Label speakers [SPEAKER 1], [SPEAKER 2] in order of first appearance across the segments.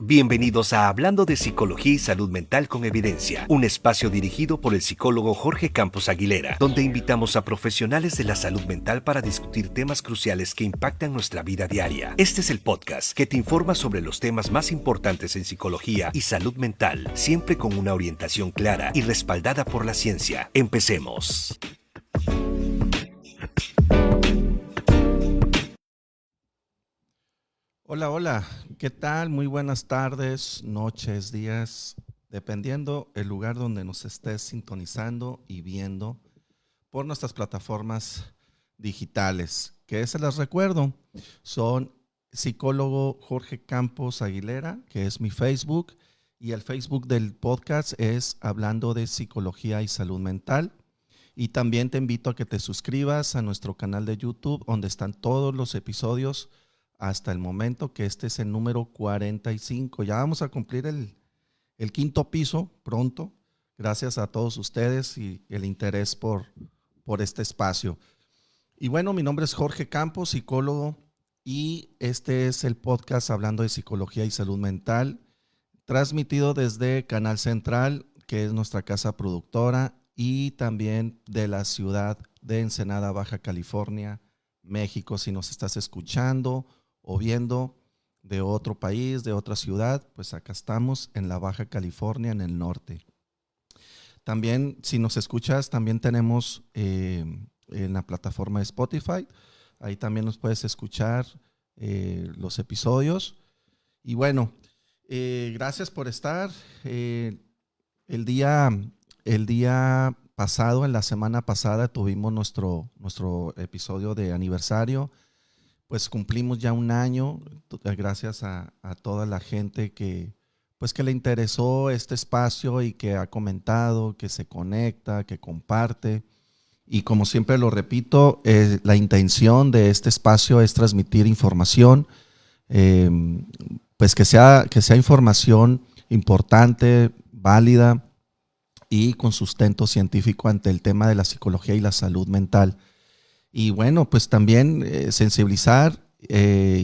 [SPEAKER 1] Bienvenidos a Hablando de Psicología y Salud Mental con Evidencia, un espacio dirigido por el psicólogo Jorge Campos Aguilera, donde invitamos a profesionales de la salud mental para discutir temas cruciales que impactan nuestra vida diaria. Este es el podcast que te informa sobre los temas más importantes en psicología y salud mental, siempre con una orientación clara y respaldada por la ciencia. Empecemos.
[SPEAKER 2] Hola, ¿qué tal? Muy buenas tardes, noches, días, dependiendo el lugar donde nos estés sintonizando y viendo por nuestras plataformas digitales, que se las recuerdo, son psicólogo Jorge Campos Aguilera, que es mi Facebook, y el Facebook del podcast es Hablando de Psicología y Salud Mental. Y también te invito a que te suscribas a nuestro canal de YouTube, donde están todos los episodios hasta el momento, que este es el número 45. Ya vamos a cumplir el quinto piso pronto, gracias a todos ustedes y el interés por este espacio. Y bueno, mi nombre es Jorge Campos, psicólogo, y este es el podcast Hablando de Psicología y Salud Mental, transmitido desde Canal Central, que es nuestra casa productora, y también de la ciudad de Ensenada, Baja California, México. Si nos estás escuchando o viendo de otro país, de otra ciudad, pues acá estamos en la Baja California, en el norte. También, si nos escuchas, también tenemos en la plataforma de Spotify, ahí también nos puedes escuchar los episodios. Y bueno, gracias por estar. El día pasado, en la semana pasada, tuvimos nuestro episodio de aniversario. Pues cumplimos ya un año, gracias a toda la gente que le interesó este espacio y que ha comentado, que se conecta, que comparte. Y como siempre lo repito, la intención de este espacio es transmitir información, pues que sea información importante, válida y con sustento científico ante el tema de la psicología y la salud mental. Y bueno, pues también sensibilizar,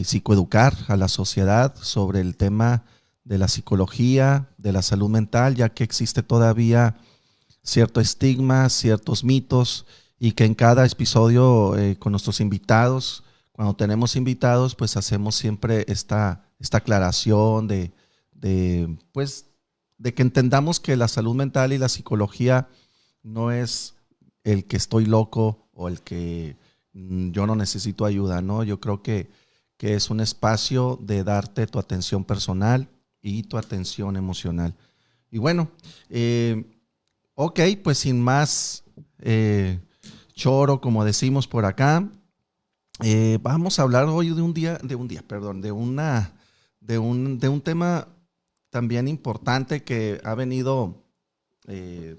[SPEAKER 2] psicoeducar a la sociedad sobre el tema de la psicología, de la salud mental, ya que existe todavía cierto estigma, ciertos mitos, y que en cada episodio con nuestros invitados, cuando tenemos invitados, pues hacemos siempre esta aclaración de que entendamos que la salud mental y la psicología no es el que estoy loco o el que yo no necesito ayuda, ¿no? Yo creo que es un espacio de darte tu atención personal y tu atención emocional. Y bueno, ok, pues sin más choro, como decimos por acá, vamos a hablar hoy de un tema también importante que ha venido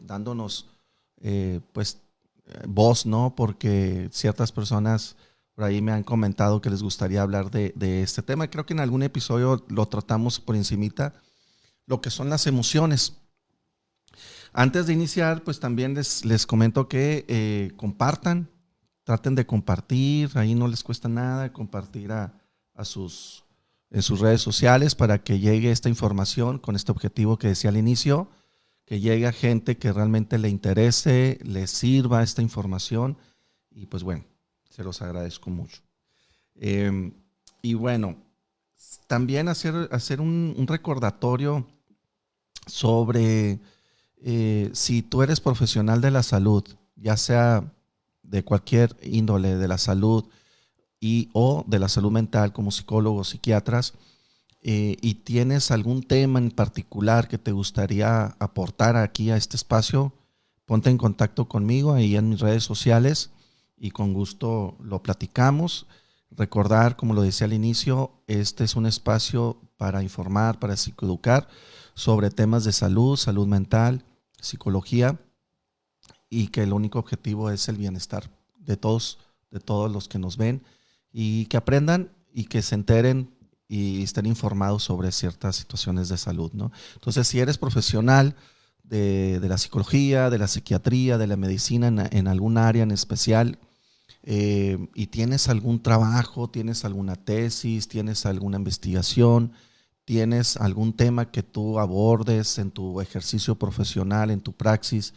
[SPEAKER 2] dándonos voz, ¿no? Porque ciertas personas por ahí me han comentado que les gustaría hablar de este tema. Creo que en algún episodio lo tratamos por encimita, lo que son las emociones. Antes de iniciar, pues también les comento que compartan, traten de compartir, ahí no les cuesta nada compartir en sus redes sociales para que llegue esta información con este objetivo que decía al inicio, que llegue a gente que realmente le interese, le sirva esta información, y pues bueno, se los agradezco mucho. Y bueno, también hacer un recordatorio sobre si tú eres profesional de la salud, ya sea de cualquier índole de la salud o de la salud mental como psicólogos, psiquiatras, y tienes algún tema en particular que te gustaría aportar aquí a este espacio, ponte en contacto conmigo ahí en mis redes sociales y con gusto lo platicamos. Recordar, como lo decía al inicio, este es un espacio para informar, para psicoeducar sobre temas de salud, salud mental, psicología, y que el único objetivo es el bienestar de todos los que nos ven, y que aprendan y que se enteren y estén informados sobre ciertas situaciones de salud, ¿no? Entonces, si eres profesional de la psicología, de la psiquiatría, de la medicina en algún área en especial, y tienes algún trabajo, tienes alguna tesis, tienes alguna investigación, tienes algún tema que tú abordes en tu ejercicio profesional, en tu praxis,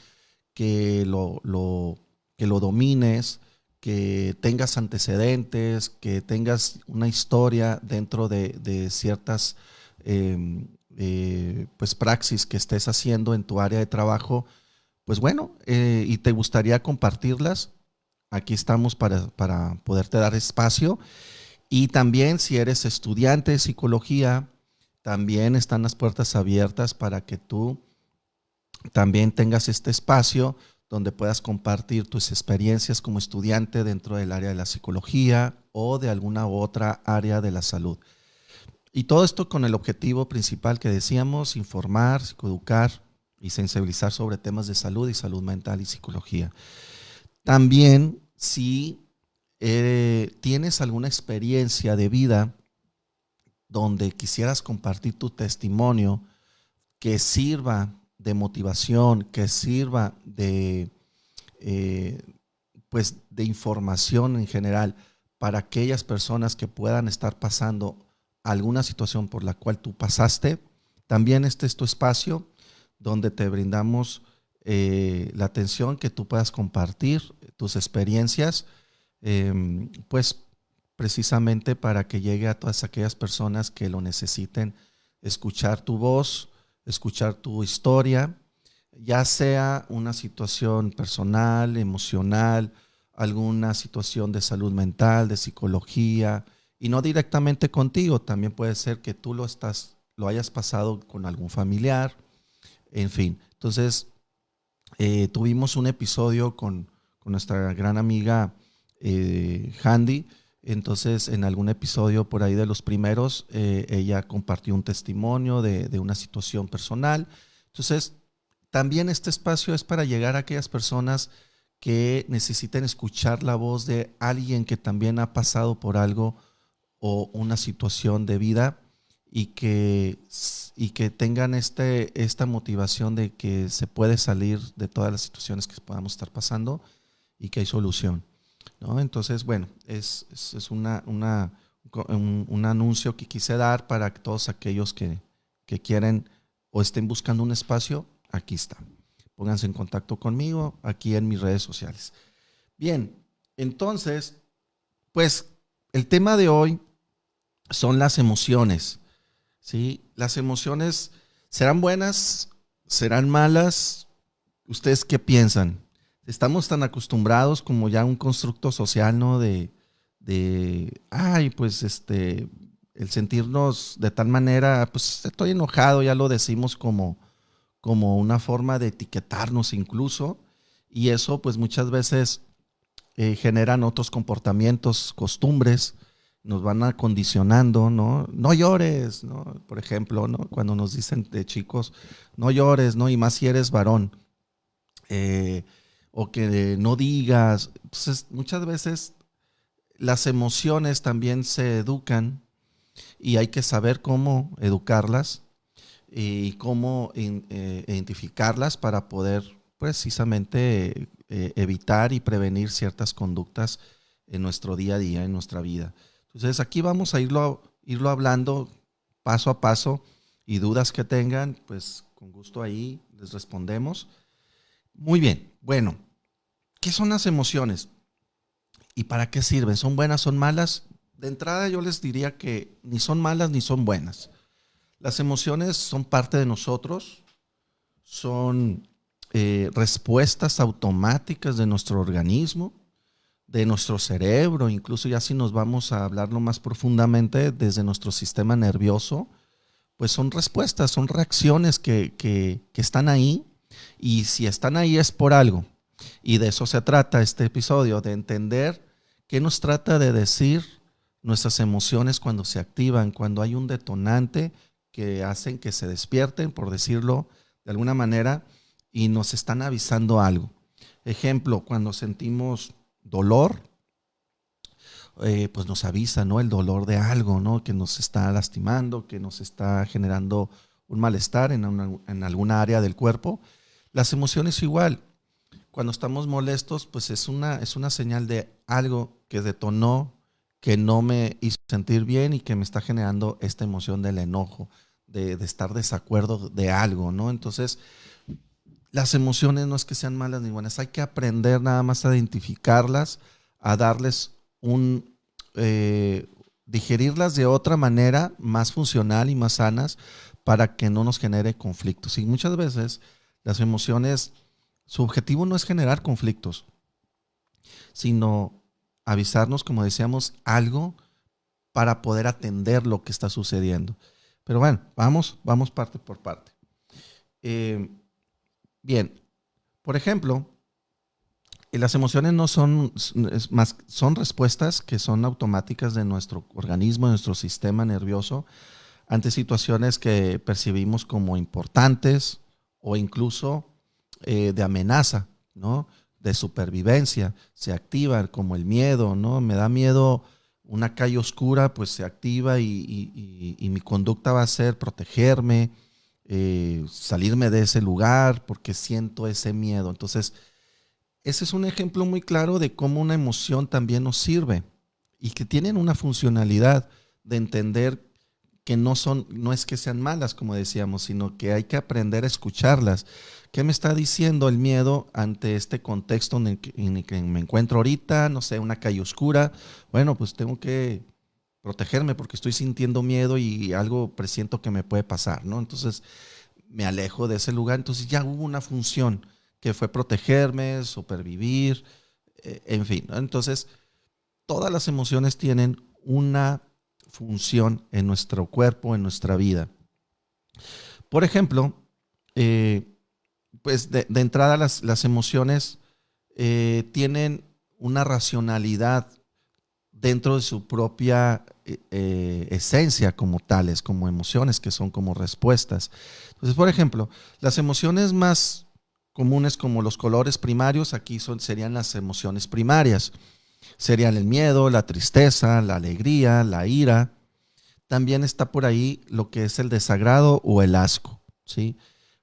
[SPEAKER 2] que lo domines, que tengas antecedentes, que tengas una historia dentro de ciertas pues praxis que estés haciendo en tu área de trabajo, pues bueno, y te gustaría compartirlas, aquí estamos para poderte dar espacio. Y también si eres estudiante de psicología, también están las puertas abiertas para que tú también tengas este espacio donde puedas compartir tus experiencias como estudiante dentro del área de la psicología o de alguna otra área de la salud. Y todo esto con el objetivo principal que decíamos, informar, psicoeducar y sensibilizar sobre temas de salud y salud mental y psicología. También si tienes alguna experiencia de vida donde quisieras compartir tu testimonio que sirva de motivación, que sirva pues de información en general para aquellas personas que puedan estar pasando alguna situación por la cual tú pasaste, también este es tu espacio donde te brindamos la atención que tú puedas compartir tus experiencias, pues precisamente para que llegue a todas aquellas personas que lo necesiten escuchar tu voz, escuchar tu historia, ya sea una situación personal, emocional, alguna situación de salud mental, de psicología, y no directamente contigo, también puede ser que tú lo hayas pasado con algún familiar, en fin. Entonces, tuvimos un episodio con nuestra gran amiga Handy. Entonces, en algún episodio por ahí de los primeros, ella compartió un testimonio de una situación personal. Entonces, también este espacio es para llegar a aquellas personas que necesiten escuchar la voz de alguien que también ha pasado por algo o una situación de vida y que tengan esta motivación de que se puede salir de todas las situaciones que podamos estar pasando y que hay solución, ¿no? Entonces, bueno, es un anuncio que quise dar para todos aquellos que quieren o estén buscando un espacio. Aquí está. Pónganse en contacto conmigo aquí en mis redes sociales. Bien, entonces, pues el tema de hoy son las emociones, ¿sí? Las emociones serán buenas, serán malas. ¿Ustedes qué piensan? Estamos tan acostumbrados como ya a un constructo social, ¿no? Ay, pues el sentirnos de tal manera, pues estoy enojado, ya lo decimos como una forma de etiquetarnos incluso, y eso pues muchas veces generan otros comportamientos, costumbres, nos van acondicionando, ¿no? No llores, ¿no? Por ejemplo, ¿no? Cuando nos dicen de chicos, no llores, ¿no? Y más si eres varón, o que no digas. Entonces, muchas veces las emociones también se educan y hay que saber cómo educarlas y cómo identificarlas para poder precisamente evitar y prevenir ciertas conductas en nuestro día a día, en nuestra vida. Entonces aquí vamos a irlo hablando paso a paso y dudas que tengan, pues con gusto ahí les respondemos. Muy bien, bueno, ¿qué son las emociones? ¿Y para qué sirven? ¿Son buenas, son malas? De entrada yo les diría que ni son malas ni son buenas. Las emociones son parte de nosotros, son respuestas automáticas de nuestro organismo, de nuestro cerebro, incluso ya si nos vamos a hablarlo más profundamente desde nuestro sistema nervioso, pues son respuestas, son reacciones que están ahí, y si están ahí es por algo. Y de eso se trata este episodio, de entender qué nos trata de decir nuestras emociones cuando se activan, cuando hay un detonante que hacen que se despierten, por decirlo de alguna manera, y nos están avisando algo. Ejemplo, cuando sentimos dolor, pues nos avisa, ¿no? El dolor de algo, ¿no? Que nos está lastimando, que nos está generando un malestar en alguna área del cuerpo. Las emociones igual. Cuando estamos molestos, pues es una señal de algo que detonó, que no me hizo sentir bien y que me está generando esta emoción del enojo, de estar desacuerdo de algo, ¿no? Entonces, las emociones no es que sean malas ni buenas, hay que aprender nada más a identificarlas, a darles digerirlas de otra manera, más funcional y más sanas, para que no nos genere conflictos. Y muchas veces las emociones, su objetivo no es generar conflictos, sino avisarnos, como decíamos, algo para poder atender lo que está sucediendo. Pero bueno, vamos parte por parte. Bien, por ejemplo, las emociones no son más, son respuestas que son automáticas de nuestro organismo, de nuestro sistema nervioso, ante situaciones que percibimos como importantes o incluso de amenaza, ¿no? De supervivencia. Se activan como el miedo, ¿no? Me da miedo una calle oscura, pues se activa y mi conducta va a ser protegerme, salirme de ese lugar porque siento ese miedo. Entonces, ese es un ejemplo muy claro de cómo una emoción también nos sirve y que tienen una funcionalidad de entender que no es que sean malas, como decíamos, sino que hay que aprender a escucharlas. ¿Qué me está diciendo el miedo ante este contexto en el que me encuentro ahorita? No sé, una calle oscura. Bueno, pues tengo que protegerme porque estoy sintiendo miedo y algo presiento que me puede pasar, ¿no? Entonces me alejo de ese lugar. Entonces ya hubo una función que fue protegerme, supervivir, en fin, ¿no? Entonces, todas las emociones tienen una función en nuestro cuerpo, en nuestra vida. Por ejemplo, pues de entrada las emociones tienen una racionalidad dentro de su propia esencia como tales, como emociones que son como respuestas. Entonces, por ejemplo, las emociones más comunes como los colores primarios, aquí serían las emociones primarias. Serían el miedo, la tristeza, la alegría, la ira. También está por ahí lo que es el desagrado o el asco, ¿sí?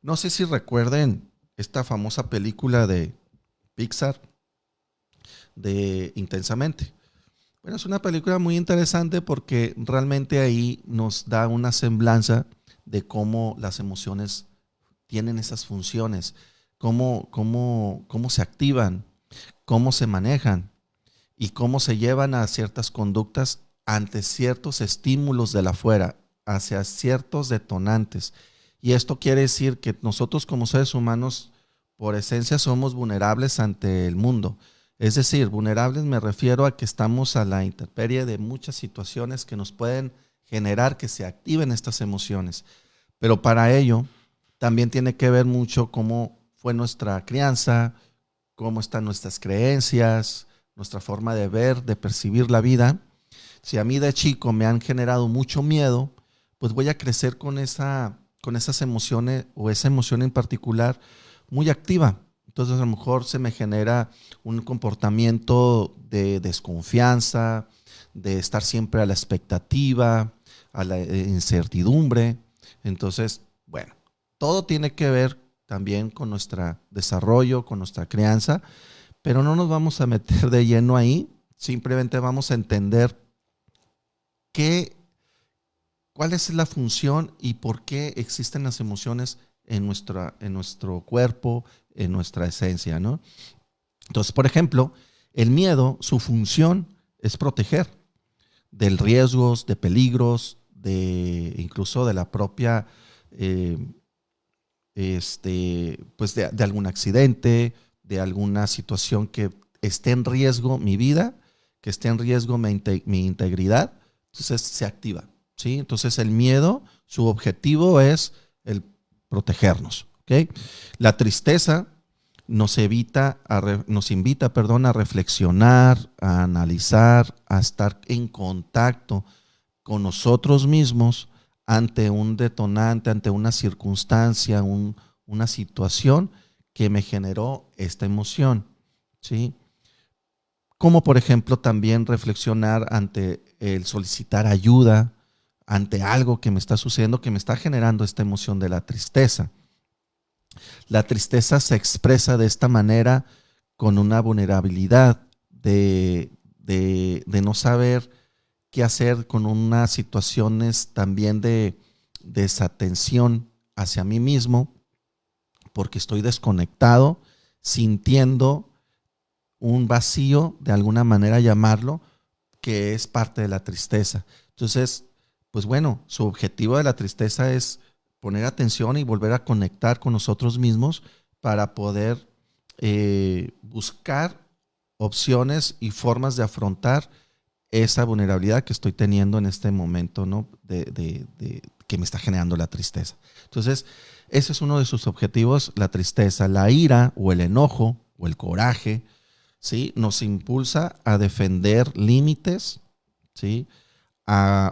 [SPEAKER 2] No sé si recuerden esta famosa película de Pixar, de Intensamente. Bueno, es una película muy interesante porque realmente ahí nos da una semblanza de cómo las emociones tienen esas funciones, cómo se activan, cómo se manejan y cómo se llevan a ciertas conductas ante ciertos estímulos de la afuera, hacia ciertos detonantes. Y esto quiere decir que nosotros como seres humanos, por esencia, somos vulnerables ante el mundo. Es decir, vulnerables me refiero a que estamos a la intemperie de muchas situaciones que nos pueden generar que se activen estas emociones. Pero para ello también tiene que ver mucho cómo fue nuestra crianza, cómo están nuestras creencias, nuestra forma de ver, de percibir la vida. Si a mí de chico me han generado mucho miedo, pues voy a crecer con esas emociones o esa emoción en particular muy activa. Entonces a lo mejor se me genera un comportamiento de desconfianza, de estar siempre a la expectativa, a la incertidumbre. Entonces, bueno, todo tiene que ver también con nuestro desarrollo, con nuestra crianza, pero no nos vamos a meter de lleno ahí, simplemente vamos a entender cuál es la función y por qué existen las emociones en nuestro cuerpo, en nuestra esencia, ¿no? Entonces, por ejemplo, el miedo, su función es proteger de riesgos, de peligros, incluso de la propia, pues de algún accidente, de alguna situación que esté en riesgo mi vida, que esté en riesgo mi integridad, entonces se activa, ¿sí? Entonces el miedo, su objetivo es el protegernos, ¿ok? La tristeza nos invita, a reflexionar, a analizar, a estar en contacto con nosotros mismos ante un detonante, ante una circunstancia, una situación que me generó esta emoción, ¿sí? Como por ejemplo también reflexionar ante el solicitar ayuda, ante algo que me está sucediendo, que me está generando esta emoción de la tristeza. La tristeza se expresa de esta manera con una vulnerabilidad de no saber qué hacer con unas situaciones también de desatención hacia mí mismo, porque estoy desconectado, sintiendo un vacío, de alguna manera llamarlo, que es parte de la tristeza. Entonces, pues bueno, su objetivo de la tristeza es poner atención y volver a conectar con nosotros mismos para poder buscar opciones y formas de afrontar esa vulnerabilidad que estoy teniendo en este momento, ¿no? Que me está generando la tristeza. Entonces, ese es uno de sus objetivos, la tristeza. La ira o el enojo o el coraje, ¿sí? Nos impulsa a defender límites, ¿sí?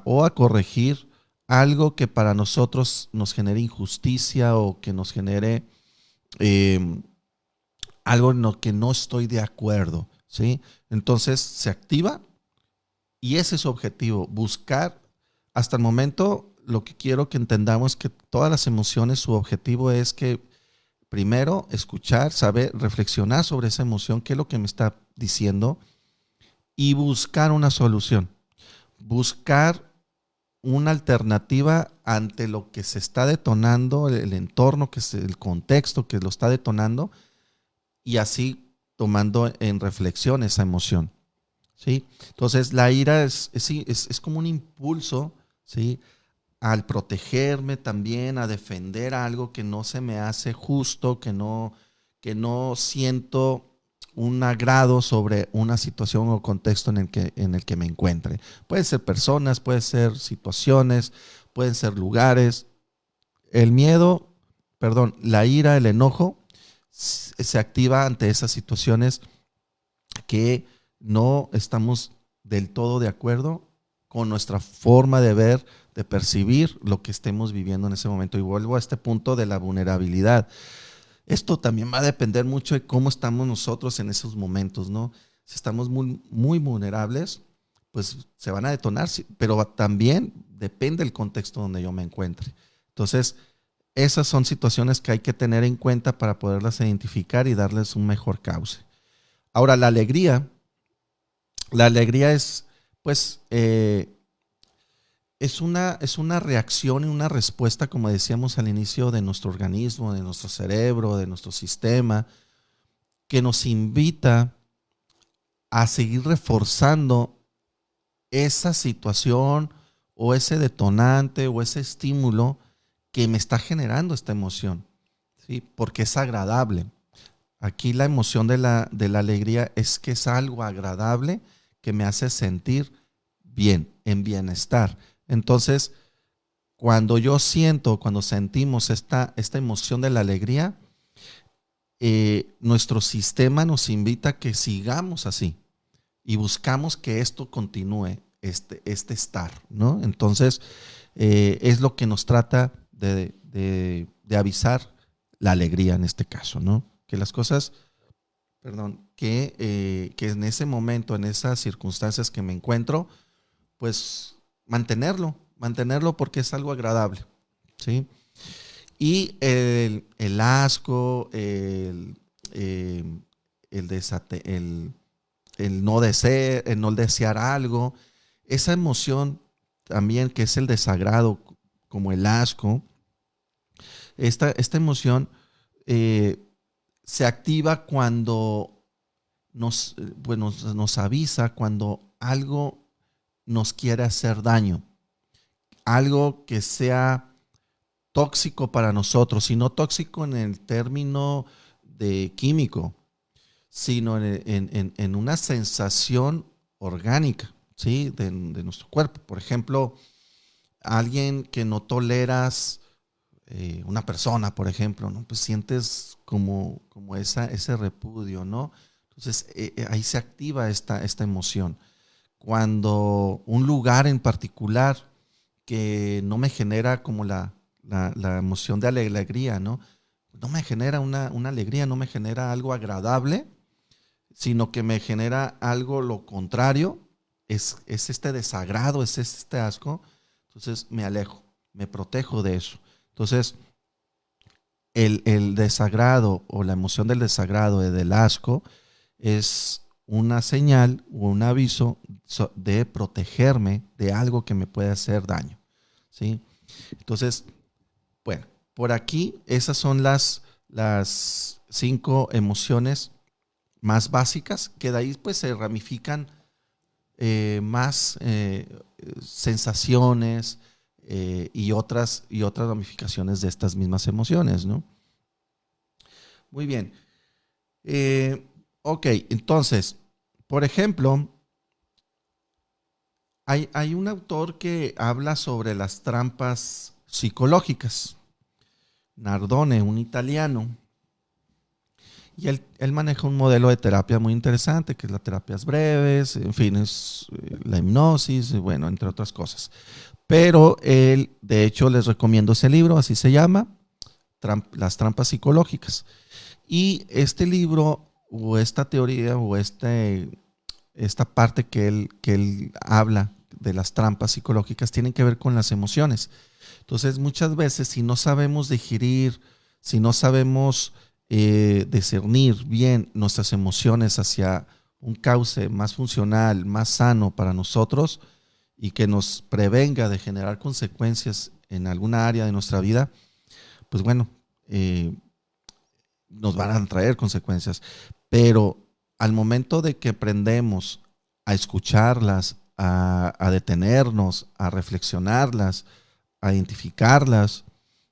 [SPEAKER 2] O a corregir algo que para nosotros nos genere injusticia o que nos genere algo en lo que no estoy de acuerdo, ¿sí? Entonces se activa y ese es su objetivo, buscar. Hasta el momento lo que quiero que entendamos es que todas las emociones, su objetivo es que primero escuchar, saber, reflexionar sobre esa emoción, qué es lo que me está diciendo y buscar una solución, buscar una alternativa ante lo que se está detonando, el entorno, que es el contexto que lo está detonando, y así tomando en reflexión esa emoción, ¿sí? Entonces la ira es como un impulso, ¿sí? Al protegerme también, a defender algo que no se me hace justo, que no siento un agrado sobre una situación o contexto en el que me encuentre. Pueden ser personas, pueden ser situaciones, pueden ser lugares. El miedo, perdón, la ira, el enojo se activa ante esas situaciones que no estamos del todo de acuerdo con nuestra forma de ver, de percibir lo que estemos viviendo en ese momento. Y vuelvo a este punto de la vulnerabilidad. Esto también va a depender mucho de cómo estamos nosotros en esos momentos, ¿no? Si estamos muy, muy vulnerables, pues se van a detonar, pero también depende del contexto donde yo me encuentre. Entonces, esas son situaciones que hay que tener en cuenta para poderlas identificar y darles un mejor cauce. Ahora, la alegría es, pues, es una reacción y una respuesta, como decíamos al inicio, de nuestro organismo, de nuestro cerebro, de nuestro sistema, que nos invita a seguir reforzando esa situación o ese detonante o ese estímulo que me está generando esta emoción, ¿sí? Porque es agradable. Aquí la emoción de la alegría es que es algo agradable que me hace sentir bien, en bienestar. Entonces, cuando sentimos esta emoción de la alegría, nuestro sistema nos invita a que sigamos así y buscamos que esto continúe, este estar, ¿no? Entonces, es lo que nos trata de avisar la alegría en este caso, ¿no? Que las cosas, que en ese momento, en esas circunstancias que me encuentro, pues mantenerlo porque es algo agradable, ¿sí? Y el asco, el no desear algo, esa emoción también que es el desagrado, como el asco, esta emoción se activa cuando nos avisa cuando algo nos quiere hacer daño, algo que sea tóxico para nosotros, y no tóxico en el término de químico, sino en una sensación orgánica, ¿sí? de nuestro cuerpo. Por ejemplo, alguien que no toleras, una persona, por ejemplo, ¿no? Pues sientes como ese repudio, ¿no? Entonces ahí se activa esta emoción. Cuando un lugar en particular que no me genera como la emoción de alegría, ¿no? No me genera una alegría, no me genera algo agradable, sino que me genera algo lo contrario, es este desagrado, es este asco. Entonces me alejo, me protejo de eso. Entonces, el desagrado o la emoción del desagrado, del asco, es una señal o un aviso de protegerme de algo que me puede hacer daño, ¿sí? Entonces, bueno, por aquí esas son las 5 emociones más básicas, que de ahí pues se ramifican más sensaciones y otras ramificaciones de estas mismas emociones, ¿no? Muy bien. Ok, entonces, por ejemplo, hay un autor que habla sobre las trampas psicológicas, Nardone, un italiano, y él maneja un modelo de terapia muy interesante, que es las terapias breves, en fin, es la hipnosis, bueno, entre otras cosas. Pero él, de hecho, les recomiendo ese libro, así se llama, Las trampas psicológicas. Y este libro, o esta teoría, o esta parte que él habla de las trampas psicológicas, tienen que ver con las emociones. Entonces, muchas veces, si no sabemos digerir, si no sabemos discernir bien nuestras emociones hacia un cauce más funcional, más sano para nosotros y que nos prevenga de generar consecuencias en alguna área de nuestra vida, pues bueno, nos van a traer consecuencias. Pero al momento de que aprendemos a escucharlas, a detenernos, a reflexionarlas, a identificarlas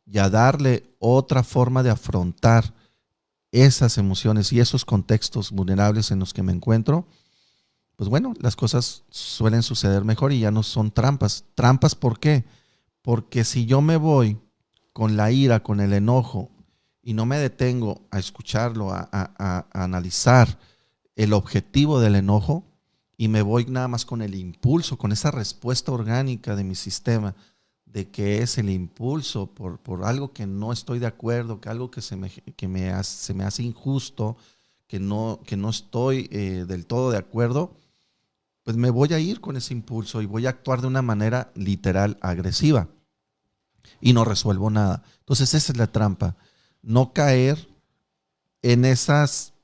[SPEAKER 2] y a darle otra forma de afrontar esas emociones y esos contextos vulnerables en los que me encuentro, pues bueno, las cosas suelen suceder mejor y ya no son trampas. ¿Trampas por qué? Porque si yo me voy con la ira, con el enojo y no me detengo a escucharlo, a analizar el objetivo del enojo y me voy nada más con el impulso, con esa respuesta orgánica de mi sistema, de que es el impulso por algo que no estoy de acuerdo, que algo que se me hace injusto, que no estoy del todo de acuerdo, pues me voy a ir con ese impulso y voy a actuar de una manera literal agresiva y no resuelvo nada. Entonces esa es la trampa, no caer en esas,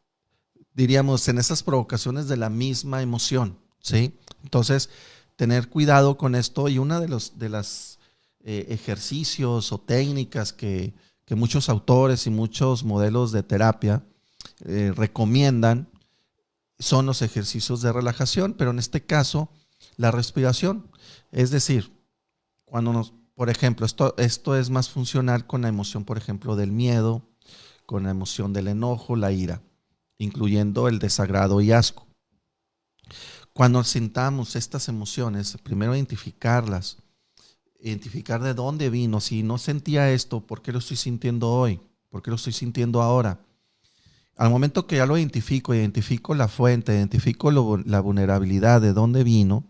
[SPEAKER 2] diríamos, en esas provocaciones de la misma emoción, ¿sí? Entonces, tener cuidado con esto y una de las ejercicios o técnicas que muchos autores y muchos modelos de terapia recomiendan son los ejercicios de relajación, pero en este caso, la respiración. Es decir, por ejemplo, esto es más funcional con la emoción, por ejemplo, del miedo, con la emoción del enojo, la ira, incluyendo el desagrado y asco. Cuando sintamos estas emociones, primero identificarlas, identificar de dónde vino. Si no sentía esto, ¿por qué lo estoy sintiendo hoy? ¿Por qué lo estoy sintiendo ahora? Al momento que ya lo identifico la fuente, identifico la vulnerabilidad, de dónde vino,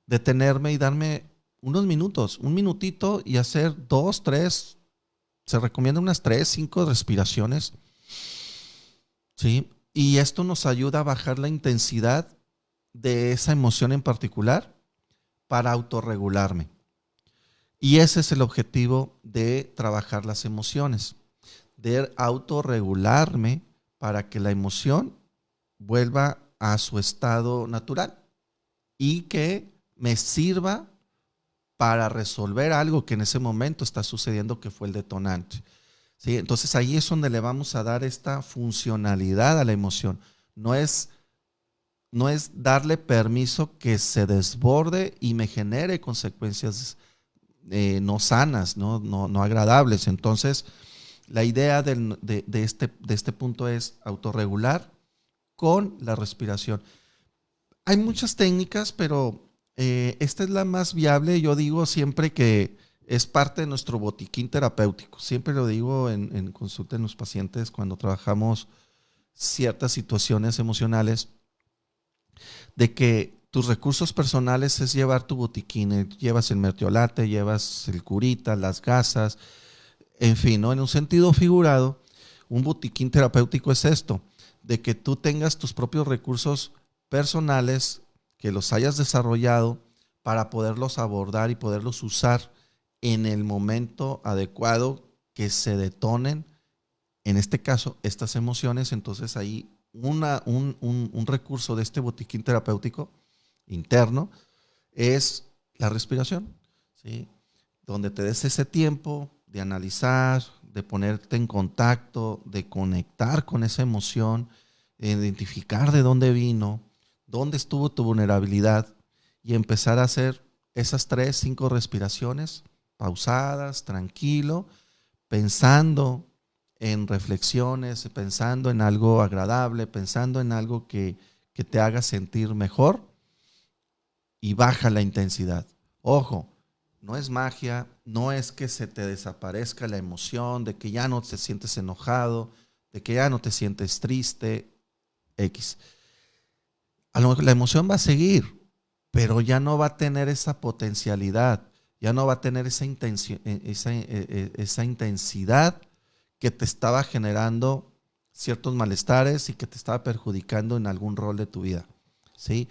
[SPEAKER 2] detenerme y darme unos minutos, un minutito y hacer 2, 3, se recomienda unas 3, 5 respiraciones, ¿sí? Y esto nos ayuda a bajar la intensidad de esa emoción en particular para autorregularme. Y ese es el objetivo de trabajar las emociones, de autorregularme para que la emoción vuelva a su estado natural y que me sirva para resolver algo que en ese momento está sucediendo, que fue el detonante. ¿Sí? Entonces ahí es donde le vamos a dar esta funcionalidad a la emoción. No es darle permiso que se desborde y me genere consecuencias no sanas, no agradables. Entonces, la idea de este punto es autorregular con la respiración. Hay muchas técnicas, pero esta es la más viable. Yo digo siempre que es parte de nuestro botiquín terapéutico. Siempre lo digo en consulta en los pacientes cuando trabajamos ciertas situaciones emocionales, de que tus recursos personales es llevar tu botiquín. Llevas el mertiolate, llevas el curita, las gasas, en fin, ¿no? En un sentido figurado, un botiquín terapéutico es esto, de que tú tengas tus propios recursos personales, que los hayas desarrollado para poderlos abordar y poderlos usar en el momento adecuado que se detonen, en este caso, estas emociones. Entonces ahí un recurso de este botiquín terapéutico interno es la respiración, ¿sí? donde te des ese tiempo de analizar, de ponerte en contacto, de conectar con esa emoción, identificar de dónde vino, dónde estuvo tu vulnerabilidad y empezar a hacer esas 3, 5 respiraciones pausadas, tranquilo, pensando en reflexiones, pensando en algo agradable, pensando en algo que te haga sentir mejor y baja la intensidad. Ojo, no es magia, no es que se te desaparezca la emoción, de que ya no te sientes enojado, de que ya no te sientes triste, X. A lo mejor la emoción va a seguir, pero ya no va a tener esa potencialidad, ya no va a tener esa intensidad que te estaba generando ciertos malestares y que te estaba perjudicando en algún rol de tu vida, ¿sí?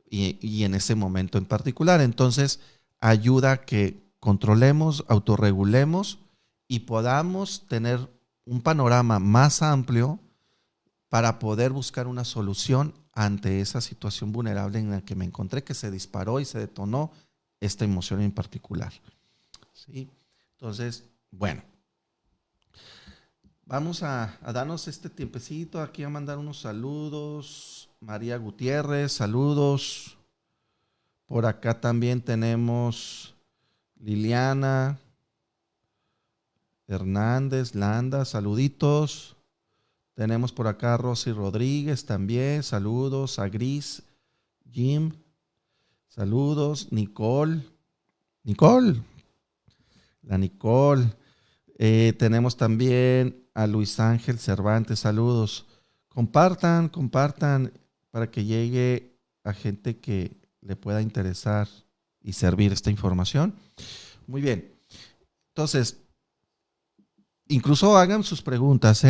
[SPEAKER 2] Y en ese momento en particular. Entonces, ayuda a que controlemos, autorregulemos y podamos tener un panorama más amplio para poder buscar una solución ante esa situación vulnerable en la que me encontré, que se disparó y se detonó esta emoción en particular. ¿Sí? Entonces, bueno, vamos a darnos este tiempecito aquí a mandar unos saludos. María Gutiérrez, saludos. Por acá también tenemos Liliana Hernández, Landa, saluditos. Tenemos por acá a Rosy Rodríguez también, saludos. A Gris, Jim, saludos. Nicole, la Nicole. Tenemos también a Luis Ángel Cervantes, saludos. Compartan para que llegue a gente que le pueda interesar y servir esta información. Muy bien. Entonces, incluso hagan sus preguntas,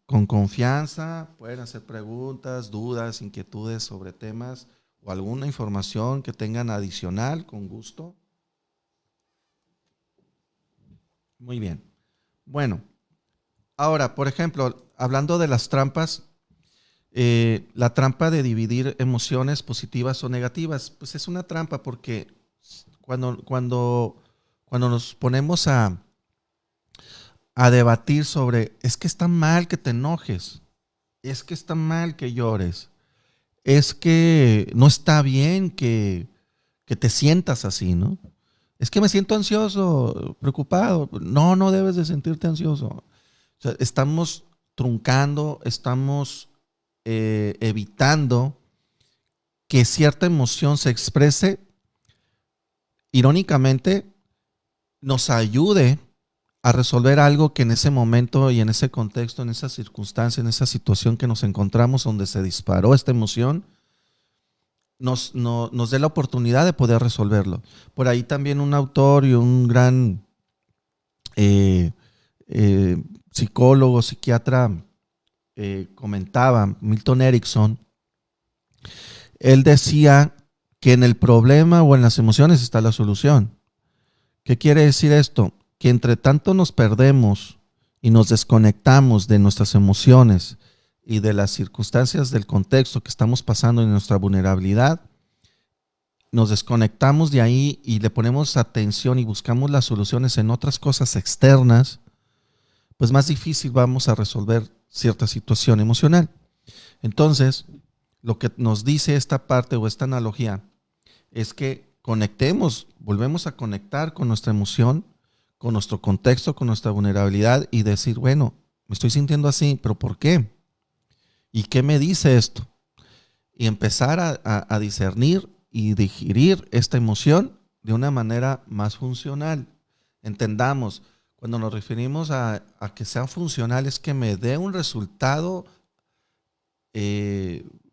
[SPEAKER 2] con confianza, pueden hacer preguntas, dudas, inquietudes sobre temas o alguna información que tengan adicional, con gusto. Muy bien. Bueno, ahora, por ejemplo, hablando de las trampas, la trampa de dividir emociones positivas o negativas, pues es una trampa porque cuando nos ponemos a debatir sobre, es que está mal que te enojes, es que está mal que llores, es que no está bien que te sientas así, ¿no? Es que me siento ansioso, preocupado. No, no debes de sentirte ansioso. O sea, estamos truncando, estamos evitando que cierta emoción se exprese, irónicamente, nos ayude a resolver algo que en ese momento y en ese contexto, en esa circunstancia, en esa situación que nos encontramos donde se disparó esta emoción, nos dé la oportunidad de poder resolverlo. Por ahí también un autor y un gran psicólogo, psiquiatra, comentaba, Milton Erickson, él decía que en el problema o en las emociones está la solución. ¿Qué quiere decir esto? Que entre tanto nos perdemos y nos desconectamos de nuestras emociones y de las circunstancias del contexto que estamos pasando en nuestra vulnerabilidad, nos desconectamos de ahí y le ponemos atención y buscamos las soluciones en otras cosas externas, pues más difícil vamos a resolver cierta situación emocional. Entonces, lo que nos dice esta parte o esta analogía es que conectemos, volvemos a conectar con nuestra emoción, con nuestro contexto, con nuestra vulnerabilidad y decir, bueno, me estoy sintiendo así, pero ¿por qué? ¿Y qué me dice esto? Y empezar a discernir y digerir esta emoción de una manera más funcional. Entendamos, cuando nos referimos a que sea funcional es que me dé un resultado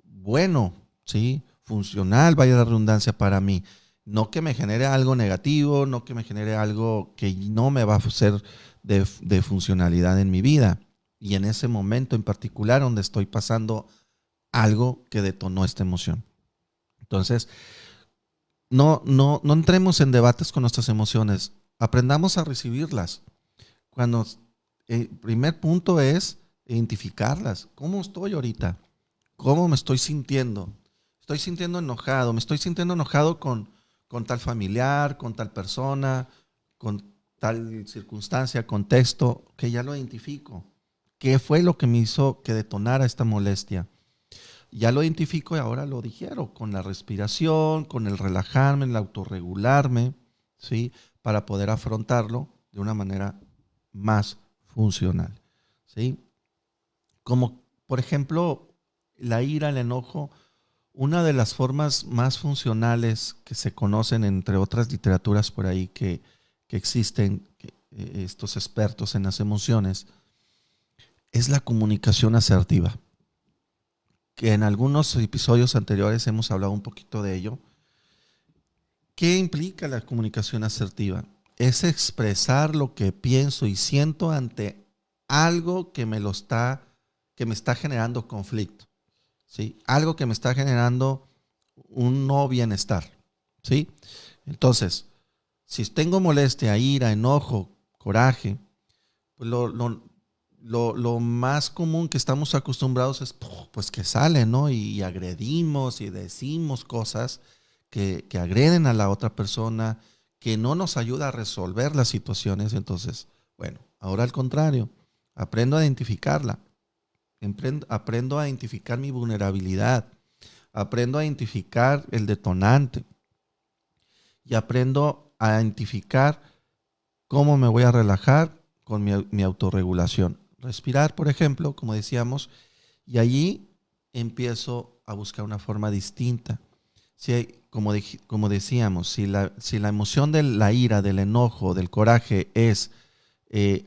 [SPEAKER 2] bueno, ¿sí? Funcional, vaya la redundancia para mí. No que me genere algo negativo, no que me genere algo que no me va a ser de funcionalidad en mi vida. Y en ese momento en particular donde estoy pasando algo que detonó esta emoción. Entonces, no entremos en debates con nuestras emociones. Aprendamos a recibirlas. Cuando el primer punto es identificarlas. ¿Cómo estoy ahorita? ¿Cómo me estoy sintiendo? Estoy sintiendo enojado. Me estoy sintiendo enojado con tal familiar, con tal persona, con tal circunstancia, contexto, que ya lo identifico. ¿Qué fue lo que me hizo que detonara esta molestia? Ya lo identifico y ahora lo digiero con la respiración, con el relajarme, el autorregularme, ¿sí? Para poder afrontarlo de una manera más funcional, ¿sí? Como, por ejemplo, la ira, el enojo, una de las formas más funcionales que se conocen, entre otras literaturas por ahí que existen, estos expertos en las emociones, es la comunicación asertiva, que en algunos episodios anteriores hemos hablado un poquito de ello. ¿Qué implica la comunicación asertiva? Es expresar lo que pienso y siento ante algo que me está generando conflicto, ¿sí? Algo que me está generando un no bienestar, ¿sí? Entonces, si tengo molestia, ira, enojo, coraje, pues lo más común que estamos acostumbrados es pues que sale, ¿no? Y agredimos y decimos cosas que agreden a la otra persona, que no nos ayuda a resolver las situaciones. Entonces, bueno, ahora al contrario, aprendo a identificarla, aprendo a identificar mi vulnerabilidad, aprendo a identificar el detonante y aprendo a identificar cómo me voy a relajar con mi autorregulación. Respirar, por ejemplo, como decíamos, y allí empiezo a buscar una forma distinta. Si, como decíamos, si la emoción de la ira, del enojo, del coraje es el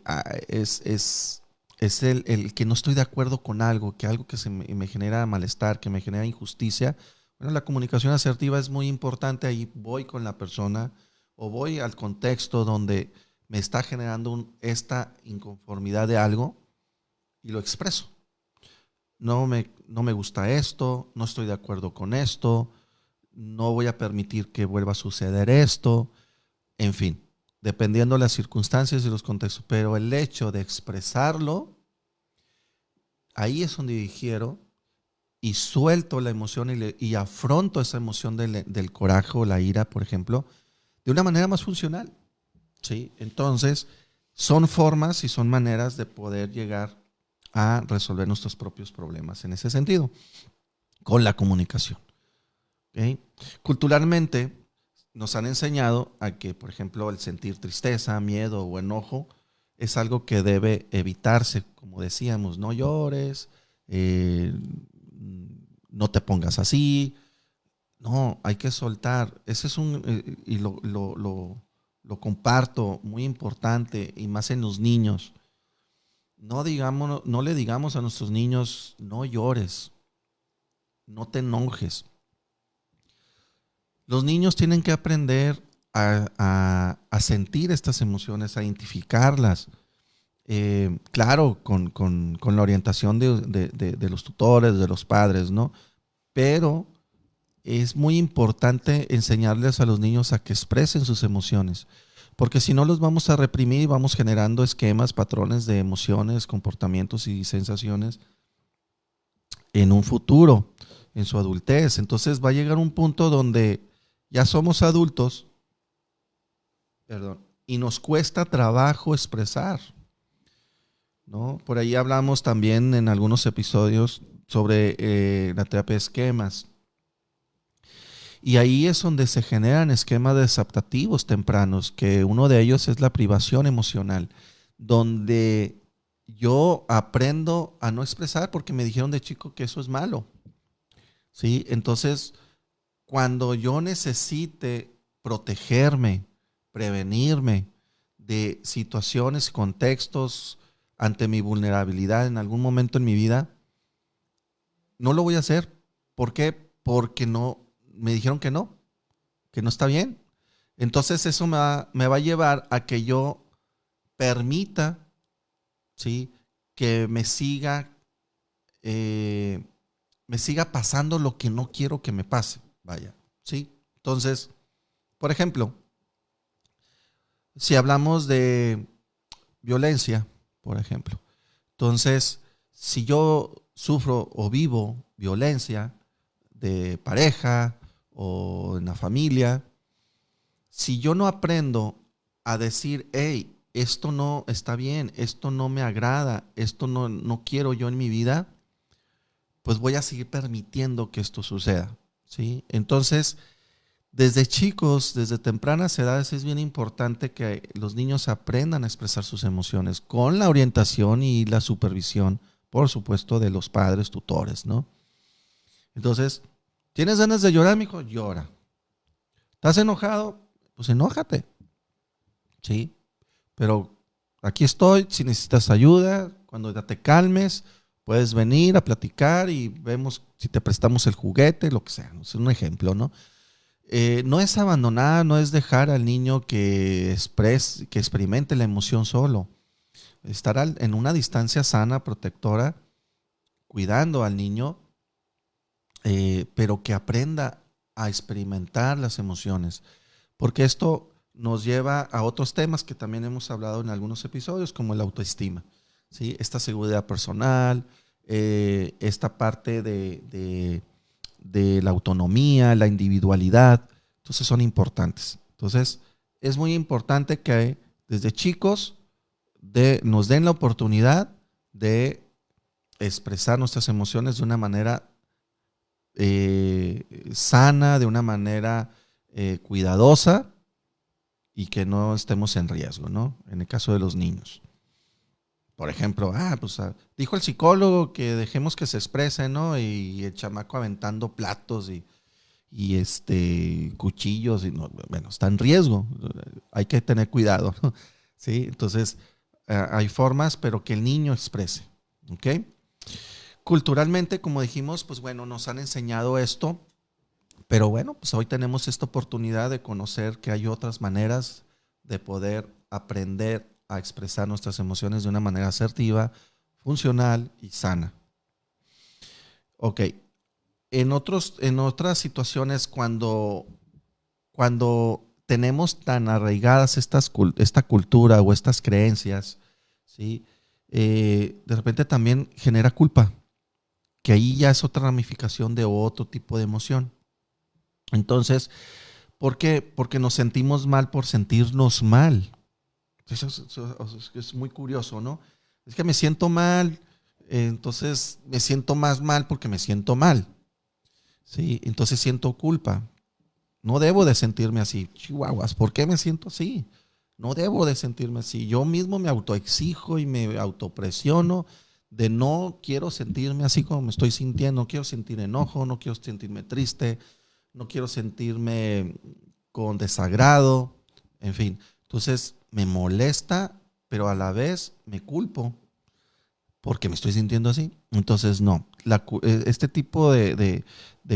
[SPEAKER 2] que no estoy de acuerdo con algo, que algo que me genera malestar, que me genera injusticia, bueno, la comunicación asertiva es muy importante. Ahí voy con la persona o voy al contexto donde me está generando esta inconformidad de algo y lo expreso. No me gusta esto, no estoy de acuerdo con esto, no voy a permitir que vuelva a suceder esto, en fin, dependiendo de las circunstancias y los contextos. Pero el hecho de expresarlo, ahí es donde digiero y suelto la emoción y afronto esa emoción del coraje o la ira, por ejemplo, de una manera más funcional, ¿sí? Entonces, son formas y son maneras de poder llegar a resolver nuestros propios problemas en ese sentido, con la comunicación. ¿Okay? Culturalmente nos han enseñado a que, por ejemplo, el sentir tristeza, miedo o enojo es algo que debe evitarse, como decíamos, no llores, no te pongas así, no, hay que soltar. Ese es y lo comparto, muy importante, y más en los niños. No le digamos a nuestros niños, no llores, no te enojes. Los niños tienen que aprender a sentir estas emociones, a identificarlas. Claro, con la orientación de los tutores, de los padres, ¿no? Pero es muy importante enseñarles a los niños a que expresen sus emociones, porque si no los vamos a reprimir y vamos generando esquemas, patrones de emociones, comportamientos y sensaciones en un futuro, en su adultez. Entonces va a llegar un punto donde ya somos adultos, perdón, y nos cuesta trabajo expresar, ¿no? Por ahí hablamos también en algunos episodios sobre la terapia de esquemas. Y ahí es donde se generan esquemas desadaptativos tempranos, que uno de ellos es la privación emocional, donde yo aprendo a no expresar porque me dijeron de chico que eso es malo, ¿sí? Entonces, cuando yo necesite protegerme, prevenirme de situaciones, contextos ante mi vulnerabilidad en algún momento en mi vida, no lo voy a hacer. ¿Por qué? Porque me dijeron que no está bien. Entonces eso me va a llevar a que yo permita, ¿sí? Que me siga pasando lo que no quiero que me pase. Vaya, ¿sí? Entonces, por ejemplo, si hablamos de violencia, por ejemplo, entonces, si yo sufro o vivo violencia de pareja o en la familia, si yo no aprendo a decir, hey, esto no está bien, esto no me agrada, esto no quiero yo en mi vida, pues voy a seguir permitiendo que esto suceda, ¿sí? Entonces, desde chicos, desde tempranas edades, es bien importante que los niños aprendan a expresar sus emociones con la orientación y la supervisión, por supuesto, de los padres, tutores, ¿no? Entonces, ¿tienes ganas de llorar, mijo? Llora. ¿Estás enojado? Pues enójate, ¿sí? Pero aquí estoy, si necesitas ayuda, cuando ya te calmes, puedes venir a platicar y vemos si te prestamos el juguete, lo que sea. Es un ejemplo, ¿no? No es abandonar, no es dejar al niño que experimente la emoción solo. Estar en una distancia sana, protectora, cuidando al niño, pero que aprenda a experimentar las emociones. Porque esto nos lleva a otros temas que también hemos hablado en algunos episodios, como la autoestima, ¿sí? Esta seguridad personal, esta parte de la autonomía, la individualidad. Entonces son importantes. Entonces es muy importante que desde chicos nos den la oportunidad de expresar nuestras emociones de una manera sana, de una manera cuidadosa y que no estemos en riesgo, ¿no? En el caso de los niños. Por ejemplo, dijo el psicólogo que dejemos que se exprese, ¿no? Y el chamaco aventando platos y cuchillos, y no, bueno, está en riesgo. Hay que tener cuidado, ¿no? ¿Sí? Entonces, hay formas, pero que el niño exprese, ¿ok? Culturalmente, como dijimos, pues bueno, nos han enseñado esto, pero bueno, pues hoy tenemos esta oportunidad de conocer que hay otras maneras de poder aprender a expresar nuestras emociones de una manera asertiva, funcional y sana. Ok, en otras situaciones, cuando tenemos tan arraigadas esta cultura o estas creencias, ¿sí? De repente también genera culpa, que ahí ya es otra ramificación de otro tipo de emoción. Entonces, ¿por qué? Porque nos sentimos mal por sentirnos mal. Eso es muy curioso, ¿no? Es que me siento mal, entonces me siento más mal porque me siento mal. Sí, entonces siento culpa. No debo de sentirme así. Chihuahuas, ¿por qué me siento así? No debo de sentirme así. Yo mismo me autoexijo y me autopresiono de no quiero sentirme así como me estoy sintiendo. No quiero sentir enojo, no quiero sentirme triste, no quiero sentirme con desagrado, en fin. Entonces me molesta, pero a la vez me culpo porque me estoy sintiendo así. Entonces no, este tipo de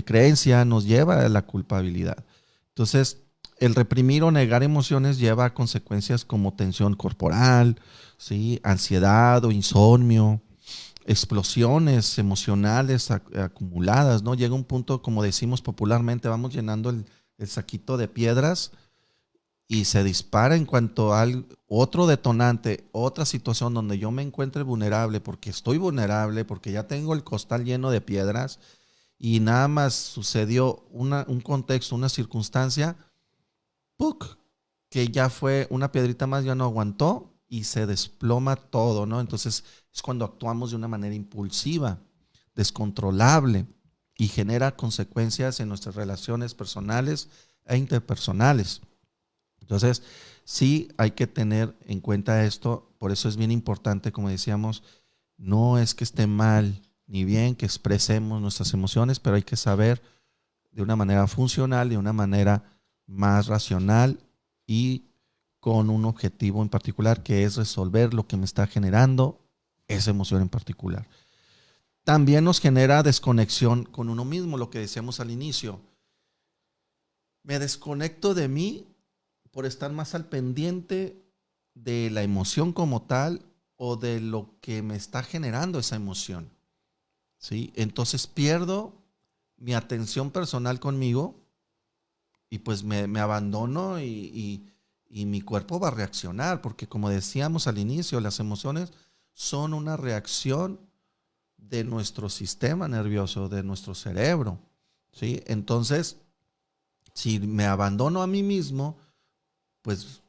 [SPEAKER 2] creencia nos lleva a la culpabilidad. Entonces, el reprimir o negar emociones lleva a consecuencias como tensión corporal, ¿sí? Ansiedad o insomnio, explosiones emocionales acumuladas, ¿no? Llega un punto, como decimos popularmente, vamos llenando el saquito de piedras y se dispara en cuanto a otro detonante, otra situación donde yo me encuentre vulnerable, porque estoy vulnerable, porque ya tengo el costal lleno de piedras y nada más sucedió un contexto, una circunstancia, ¡puc!, que ya fue una piedrita más, ya no aguantó y se desploma todo, ¿no? Entonces es cuando actuamos de una manera impulsiva, descontrolable y genera consecuencias en nuestras relaciones personales e interpersonales. Entonces, sí hay que tener en cuenta esto, por eso es bien importante, como decíamos, no es que esté mal ni bien que expresemos nuestras emociones, pero hay que saber de una manera funcional, de una manera más racional y con un objetivo en particular, que es resolver lo que me está generando esa emoción en particular. También nos genera desconexión con uno mismo, lo que decíamos al inicio. Me desconecto de mí por estar más al pendiente de la emoción como tal o de lo que me está generando esa emoción, ¿sí? Entonces pierdo mi atención personal conmigo y pues me abandono y mi cuerpo va a reaccionar, porque como decíamos al inicio, las emociones son una reacción de nuestro sistema nervioso, de nuestro cerebro, ¿sí? Entonces, si me abandono a mí mismo, pues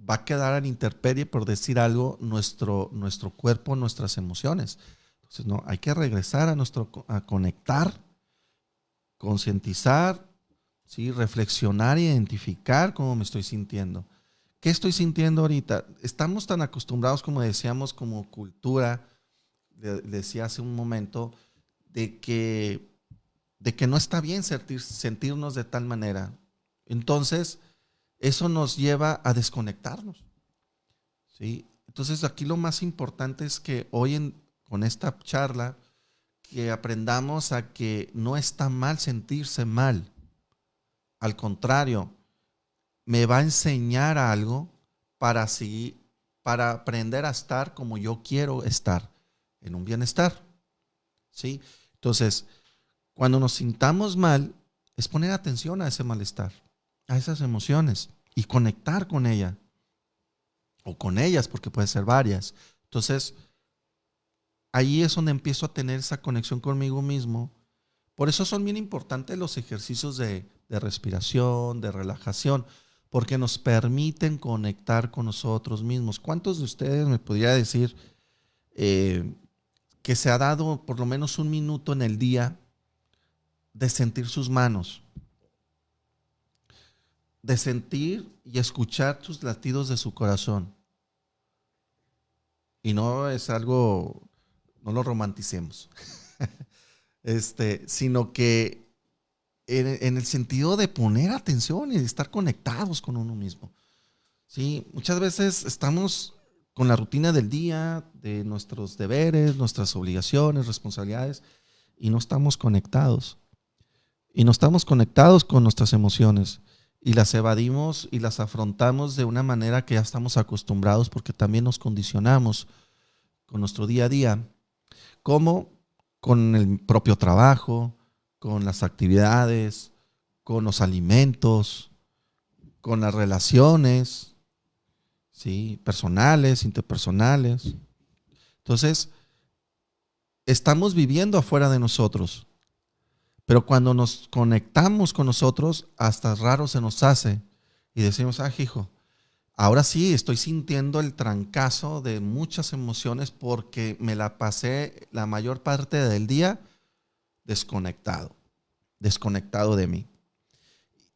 [SPEAKER 2] va a quedar a la intemperie, por decir algo, nuestro cuerpo, nuestras emociones. Entonces, no, hay que regresar a conectar, concientizar, ¿sí? Reflexionar e identificar cómo me estoy sintiendo. ¿Qué estoy sintiendo ahorita? Estamos tan acostumbrados, como decíamos, como cultura, decía hace un momento, de que no está bien sentirnos de tal manera. Entonces, eso nos lleva a desconectarnos, ¿sí? Entonces, aquí lo más importante es que con esta charla, que aprendamos a que no está mal sentirse mal. Al contrario, me va a enseñar algo para aprender a estar como yo quiero estar, en un bienestar, ¿sí? Entonces, cuando nos sintamos mal, es poner atención a ese malestar, a esas emociones y conectar con ella o con ellas, porque puede ser varias. Entonces, ahí es donde empiezo a tener esa conexión conmigo mismo. Por eso son bien importantes los ejercicios de respiración, de relajación, porque nos permiten conectar con nosotros mismos. ¿Cuántos de ustedes me podría decir que se ha dado por lo menos un minuto en el día de sentir sus manos, de sentir y escuchar sus latidos de su corazón? Y no es algo, no lo romanticemos, sino que en el sentido de poner atención y de estar conectados con uno mismo. Sí, muchas veces estamos con la rutina del día, de nuestros deberes, nuestras obligaciones, responsabilidades, y no estamos conectados. Y no estamos conectados con nuestras emociones. Y las evadimos y las afrontamos de una manera que ya estamos acostumbrados, porque también nos condicionamos con nuestro día a día, como con el propio trabajo, con las actividades, con los alimentos, con las relaciones, ¿sí? Personales, interpersonales. Entonces, estamos viviendo afuera de nosotros, pero cuando nos conectamos con nosotros, hasta raro se nos hace y decimos, hijo, ahora sí estoy sintiendo el trancazo de muchas emociones porque me la pasé la mayor parte del día desconectado de mí.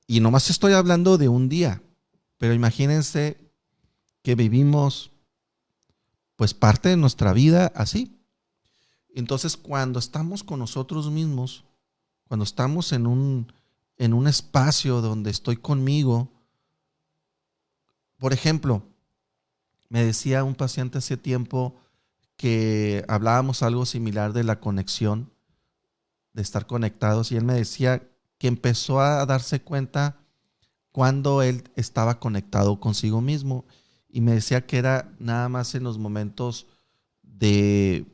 [SPEAKER 2] Y nomás estoy hablando de un día, pero imagínense que vivimos pues parte de nuestra vida así. Entonces, cuando estamos con nosotros mismos, cuando estamos en un espacio donde estoy conmigo, por ejemplo, me decía un paciente hace tiempo que hablábamos algo similar de la conexión, de estar conectados, y él me decía que empezó a darse cuenta cuando él estaba conectado consigo mismo, y me decía que era nada más en los momentos él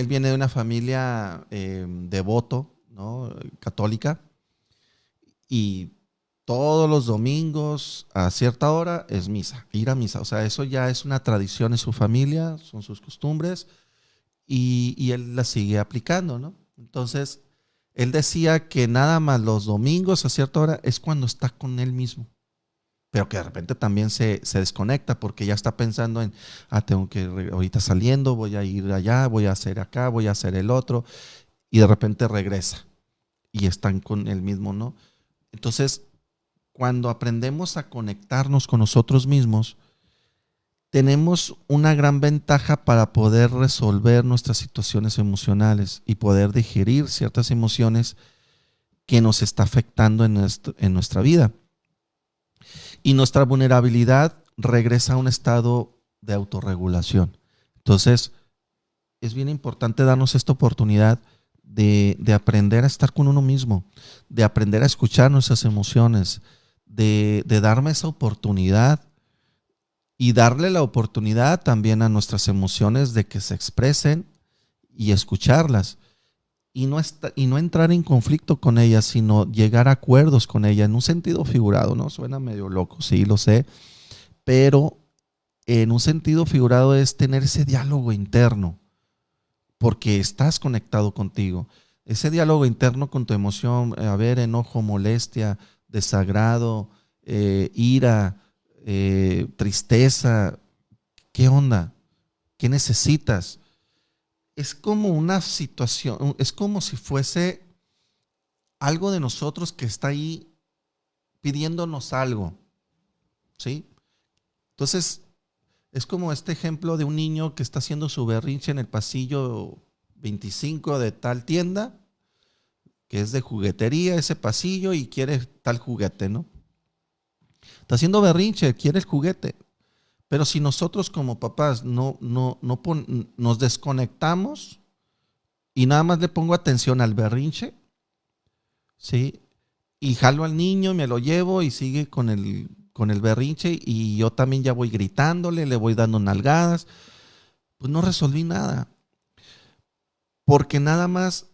[SPEAKER 2] viene de una familia devoto, ¿no? Católica, y todos los domingos a cierta hora es misa, ir a misa. O sea, eso ya es una tradición en su familia, son sus costumbres, y él la sigue aplicando, ¿no? Entonces, él decía que nada más los domingos a cierta hora es cuando está con él mismo, pero que de repente también se desconecta porque ya está pensando en, tengo que ahorita saliendo, voy a ir allá, voy a hacer acá, voy a hacer el otro, y de repente regresa y están con él mismo, ¿no? Entonces, cuando aprendemos a conectarnos con nosotros mismos, tenemos una gran ventaja para poder resolver nuestras situaciones emocionales y poder digerir ciertas emociones que nos está afectando en nuestra vida. Y nuestra vulnerabilidad regresa a un estado de autorregulación. Entonces, es bien importante darnos esta oportunidad de aprender a estar con uno mismo, de aprender a escuchar nuestras emociones, de darme esa oportunidad y darle la oportunidad también a nuestras emociones de que se expresen y escucharlas. Y no entrar en conflicto con ellas, sino llegar a acuerdos con ellas en un sentido figurado, ¿no? Suena medio loco, sí, lo sé, pero en un sentido figurado es tener ese diálogo interno, porque estás conectado contigo. Ese diálogo interno con tu emoción, enojo, molestia, desagrado, ira, tristeza. ¿Qué onda? ¿Qué necesitas? Es como una situación, es como si fuese algo de nosotros que está ahí pidiéndonos algo, ¿sí? Entonces, es como este ejemplo de un niño que está haciendo su berrinche en el pasillo 25 de tal tienda, que es de juguetería ese pasillo y quiere tal juguete, ¿no? Está haciendo berrinche, quiere el juguete. Pero si nosotros como papás nos desconectamos y nada más le pongo atención al berrinche, ¿sí? Y jalo al niño, me lo llevo y sigue con el berrinche y yo también ya voy gritándole, le voy dando nalgadas, pues no resolví nada. Porque nada más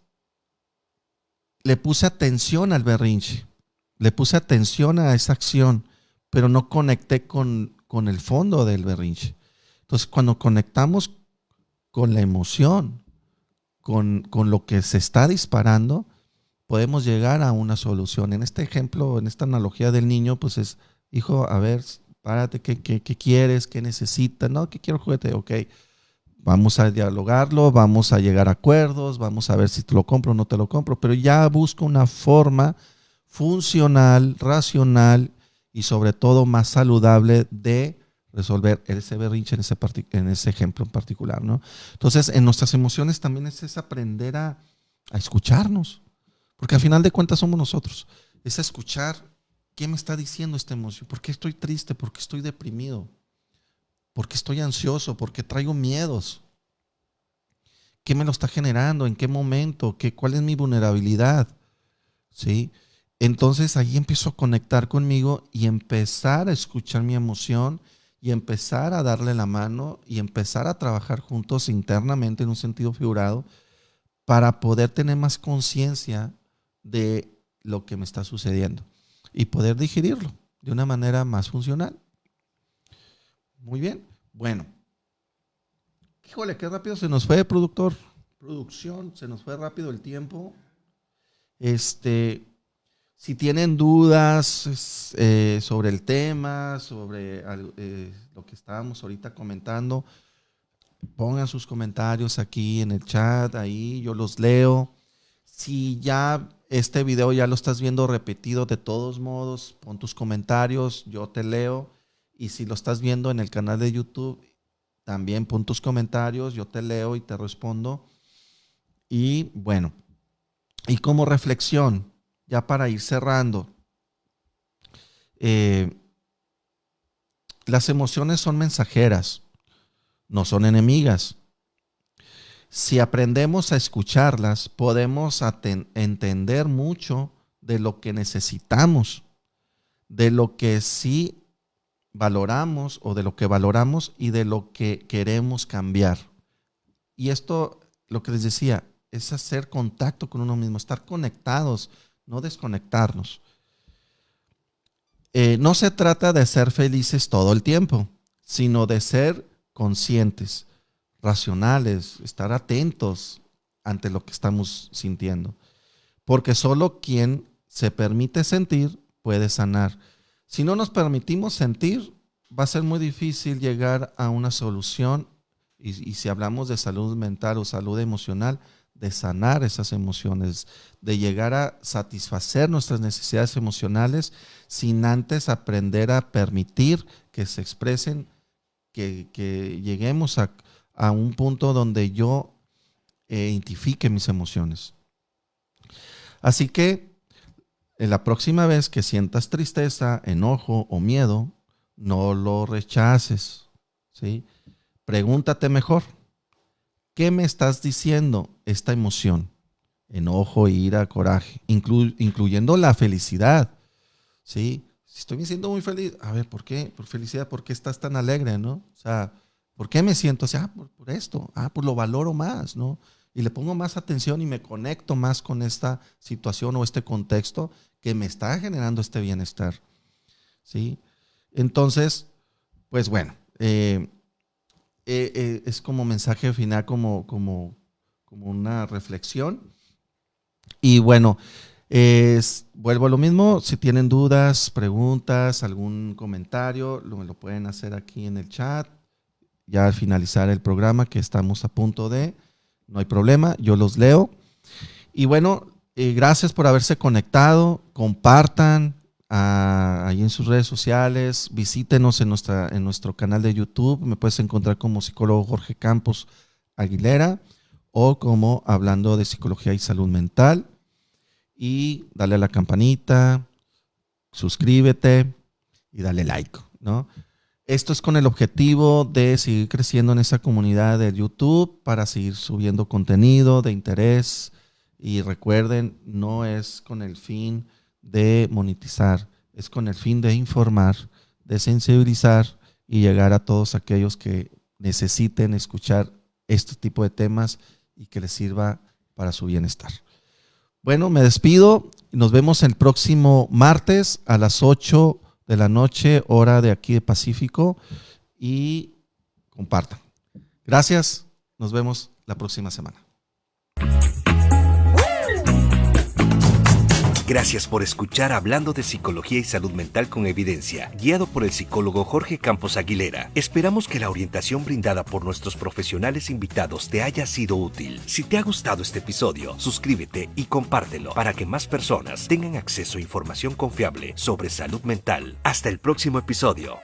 [SPEAKER 2] le puse atención al berrinche, le puse atención a esa acción, pero no conecté con el fondo del berrinche. Entonces, cuando conectamos con la emoción, con lo que se está disparando, podemos llegar a una solución. En este ejemplo, en esta analogía del niño, pues es, hijo, a ver, párate, ¿qué quieres? ¿Qué necesitas? No, que quiero juguete, ok. Vamos a dialogarlo, vamos a llegar a acuerdos, vamos a ver si te lo compro o no te lo compro, pero ya busco una forma funcional, racional y sobre todo más saludable de resolver ese berrinche en ese ejemplo en particular, ¿no? Entonces, en nuestras emociones también es aprender a escucharnos, porque al final de cuentas somos nosotros. Es escuchar qué me está diciendo esta emoción, por qué estoy triste, por qué estoy deprimido, por qué estoy ansioso, por qué traigo miedos, qué me lo está generando, en qué momento, cuál es mi vulnerabilidad, ¿sí? Entonces ahí empiezo a conectar conmigo y empezar a escuchar mi emoción y empezar a darle la mano y empezar a trabajar juntos internamente en un sentido figurado para poder tener más conciencia de lo que me está sucediendo y poder digerirlo de una manera más funcional. Muy bien. Bueno. Híjole, qué rápido se nos fue, producción, se nos fue rápido el tiempo. Si tienen dudas sobre el tema, sobre lo que estábamos ahorita comentando, pongan sus comentarios aquí en el chat, ahí yo los leo. Si ya este video ya lo estás viendo repetido, de todos modos, pon tus comentarios, yo te leo. Y si lo estás viendo en el canal de YouTube, también pon tus comentarios, yo te leo y te respondo. Y bueno, y como reflexión, ya para ir cerrando, las emociones son mensajeras, no son enemigas. Si aprendemos a escucharlas, podemos entender mucho de lo que necesitamos, de lo que sí valoramos o de lo que valoramos y de lo que queremos cambiar. Y esto, lo que les decía, es hacer contacto con uno mismo, estar conectados, no desconectarnos. No se trata de ser felices todo el tiempo, sino de ser conscientes, racionales, estar atentos ante lo que estamos sintiendo. Porque solo quien se permite sentir puede sanar. Si no nos permitimos sentir, va a ser muy difícil llegar a una solución. Y si hablamos de salud mental o salud emocional, de sanar esas emociones, de llegar a satisfacer nuestras necesidades emocionales sin antes aprender a permitir que se expresen, que lleguemos a un punto donde yo identifique mis emociones. Así que la próxima vez que sientas tristeza, enojo o miedo, no lo rechaces, ¿sí? Pregúntate mejor, ¿qué me estás diciendo esta emoción? Enojo, ira, coraje, incluyendo la felicidad, ¿sí? Si estoy me siento muy feliz, a ver, ¿por qué? Por felicidad, ¿por qué estás tan alegre, no? O sea, ¿por qué me siento así? Por esto, pues lo valoro más, ¿no? Y le pongo más atención y me conecto más con esta situación o este contexto que me está generando este bienestar, ¿sí? Entonces, pues bueno, es como mensaje final, como una reflexión. Y bueno, Vuelvo a lo mismo, si tienen dudas, preguntas, algún comentario, me lo pueden hacer aquí en el chat. Ya al finalizar el programa, que estamos a punto de, no hay problema, yo los leo. Y bueno, gracias por haberse conectado, compartan ahí en sus redes sociales, visítenos en nuestro canal de YouTube, me puedes encontrar como psicólogo Jorge Campos Aguilera o como hablando de psicología y salud mental. Y dale a la campanita, suscríbete y dale like, ¿no? Esto es con el objetivo de seguir creciendo en esa comunidad de YouTube para seguir subiendo contenido de interés. Y recuerden, no es con el fin de monetizar, es con el fin de informar, de sensibilizar y llegar a todos aquellos que necesiten escuchar este tipo de temas y que les sirva para su bienestar. Bueno, me despido. Nos vemos el próximo martes a las 8 de la noche, hora de aquí de Pacífico, y compartan. Gracias. Nos vemos la próxima semana.
[SPEAKER 1] Gracias por escuchar Hablando de Psicología y Salud Mental con Evidencia, guiado por el psicólogo Jorge Campos Aguilera. Esperamos que la orientación brindada por nuestros profesionales invitados te haya sido útil. Si te ha gustado este episodio, suscríbete y compártelo para que más personas tengan acceso a información confiable sobre salud mental. Hasta el próximo episodio.